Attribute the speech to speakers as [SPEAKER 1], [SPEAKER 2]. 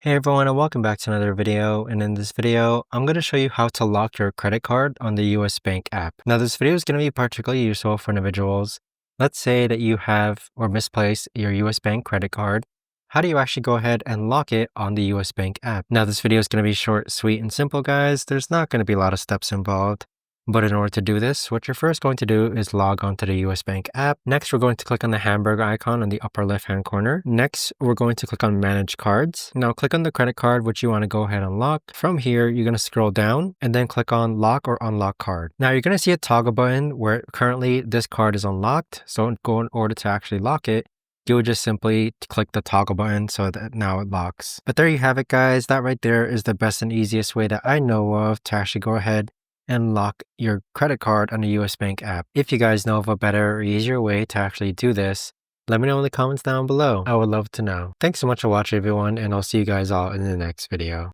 [SPEAKER 1] Hey everyone, and welcome back to another video. And in this video, I'm going to show you how to lock your credit card on the US Bank app. Now, this video is going to be particularly useful for individuals. Let's say that you have or misplaced your US Bank credit card. How do you actually go ahead and lock it on the US Bank app? Now, this video is going to be short, sweet, and simple, guys. There's not going to be a lot of steps involved. But in order to do this, what you're first going to do is log on to the US Bank app. Next, we're going to click on the hamburger icon on the upper left-hand corner. Next, we're going to click on Manage Cards. Now, click on the credit card, which you want to go ahead and lock. From here, you're going to scroll down and then click on Lock or Unlock Card. Now, you're going to see a toggle button where currently this card is unlocked. So in order to actually lock it, you would just simply click the toggle button so that now it locks. But there you have it, guys. That right there is the best and easiest way that I know of to actually go ahead and lock your credit card on the US Bank app. If you guys know of a better or easier way to actually do this, let me know in the comments down below. I would love to know. Thanks so much for watching, everyone, and I'll see you guys all in the next video.